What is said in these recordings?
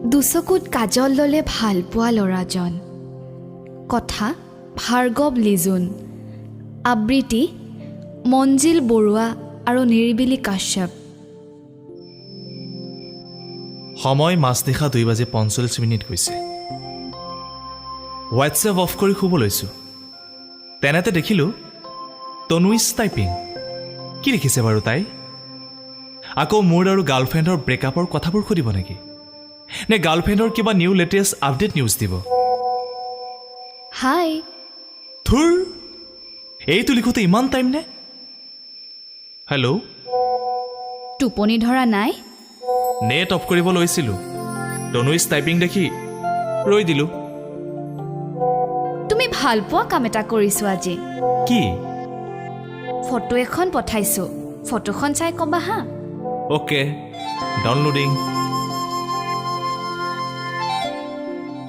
দুচকুত কাজল ললে ভাল পোৱা ল'ৰাজন। কথা ভাৰ্গৱ লিজুন। আবৃত্তি মঞ্জিল বৰুৱা আৰু নিৰিবিলি কাশ্যপ। সময় মাজনিশা 2:45 হৈছে। হোৱাটছএপ অফ কৰি শুব লৈছোঁ। তেনেতে দেখিলোঁ তনুইজ টাইপিং। কি লিখিছে বাৰু তাই? আকৌ মোৰ আৰু গাৰ্লফ্ৰেণ্ডৰ ব্ৰেকআপৰ কথাবোৰ সুধিব নেকি? নে গাৰ্লফ্ৰেণ্ডৰ কিবা নিউ লেটেষ্ট আপডেট নিউজ দিব? হাই। থুৰ, এইটো লিখোঁতে ইমান টাইম নে? হেল্ল', টোপনি ধৰা নাই? নেট অফ কৰিব লৈছিলোঁ। তনুইজ টাইপিং দেখি ৰৈ দিলোঁ। তুমি ভাল পোৱা কাম এটা কৰিছোঁ আজি। কি? ফটো এখন পঠাইছোঁ, ফটোখন চাই ক'বা হা। Okay, downloading.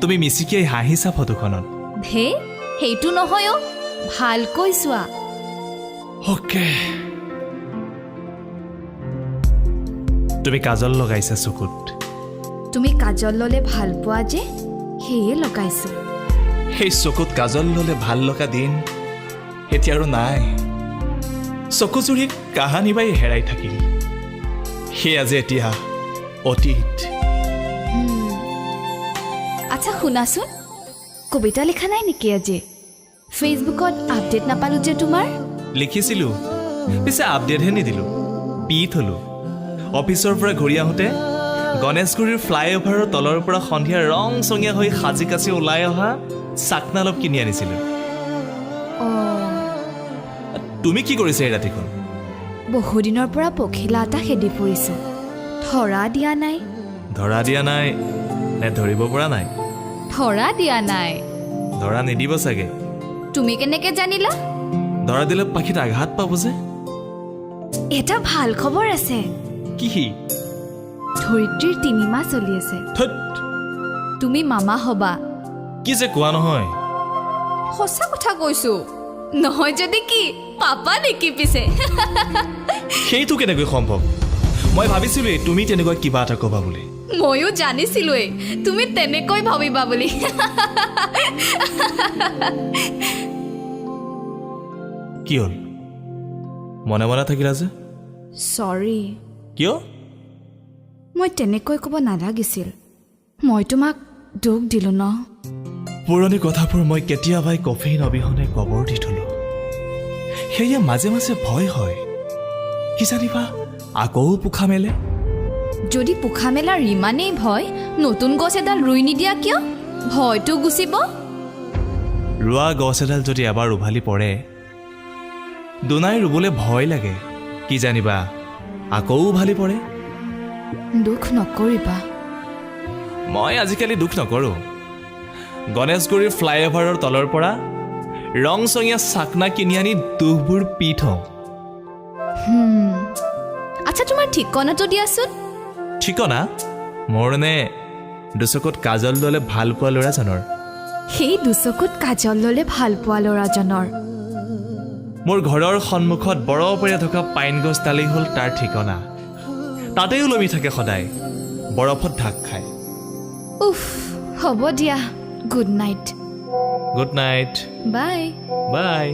তুমি মিচিকিয়াই হাঁহিছা ফটোখনত। ভে, সেইটো নহয় অ', ভালকৈ চোৱা। অ'কে। তুমি কাজল লগাইছা চকুত। তুমি কাজল ল'লে ভাল পোৱা যে, সেয়ে লগাইছোঁ। সেই চকুত কাজল ল'লে ভাল লগা দিন এতিয়া আৰু নাই। চকুজুৰি কাহানি বাই হেৰাই থাকিল। সেয়া যে এতিয়া অতীত। আচ্ছা শুনাচোন, কবিতা লিখা নাই নেকি আজি? ফেচবুকত আপডেট নাপালোঁ যে তোমাৰ। লিখিছিলোঁ, পিছে আপডেটহে নিদিলোঁ, পি থলোঁ। অফিচৰ পৰা ঘূৰি আহোঁতে গণেশগুৰিৰ ফ্লাইঅভাৰৰ তলৰ পৰা সন্ধিয়া ৰং চঙীয়া হৈ সাজি কাচি ওলাই অহা চাকনা অলপ কিনি আনিছিলোঁ। তুমি কি কৰিছা এই ৰাতিখন? বহুদিনৰ পৰা পখিলা এটা খেদি ফুৰিছোঁ, ধৰা দিয়া নাই। ধৰা দিয়া নাই নে ধৰিব পৰা নাই? ধৰা দিয়া নাই। ধৰা নিদিব চাগে। তুমি কেনেকৈ জানিলা? ধৰা দিলে পাখিত আঘাত পাব যে। এটা ভাল খবৰ আছে। কি? ধৰিত্ৰীৰ 3 মাহ চলি আছে। থত, তুমি মামা হবা। কি যে কোৱা নহয়। সঁচা কথা কৈছোঁ। নহয় যদি কি পাপা নেকি পিছে? সেইটো কেনেকৈ সম্ভৱ? মই ভাবিছিলোঁৱেই তুমি তেনেকুৱা কিবা এটা ক'বা বুলি। ময়ো জানিছিলোঁৱেই তুমি তেনেকৈ ভাবিবা বুলি। কি হ'ল? মনে মনে থাকিলা যে? চৰি। কিয়? মই তেনেকৈ ক'ব নালাগিছিল। মই তোমাক দুখ দিলোঁ ন। পুৰণি কথাবোৰ মই কেতিয়াবাই কফিন অবিহনে কবৰ দি থলোঁ। সেয়ে মাজে মাজে ভয় হয়, কি জানিবা আকৌ পোখা মেলে। যদি পোখা মেলাৰ ইমানেই ভয়, নতুন গছ এডাল ৰুই নিদিয়া কিয়? ভয়টো গুচিব। ৰোৱা গছ এডাল যদি এবাৰ উভালি পৰে, দুনাই ৰুবলৈ ভয় লাগে, কি জানিবা আকৌ উভালি পৰে। দুখ নকৰিবা। মই আজিকালি দুখ নকৰোঁ। গণেশগুৰিৰ ফ্লাইঅভাৰৰ তলৰ পৰা ৰং চঙীয়া চাকনা কিনি আনি দুখবোৰ পি থওঁ। আচ্ছা তোমাৰ ঠিকনাটো দিয়াচোন। ঠিকনা মোৰ নে দুচকুত কাজল ল'লে ভাল পোৱা ল'ৰাজনৰ? সেই দুচকুত কাজল ল'লে ভাল পোৱা ল'ৰাজনৰ। মোৰ ঘৰৰ সন্মুখত বৰফেৰে থকা পাইন গছডালেই হ'ল তাৰ ঠিকনা। তাতেই ওলমি থাকে সদায়, বৰফত ঢাক খায়। উফ, হ'ব দিয়া। Good night. Good night. Bye. বাই।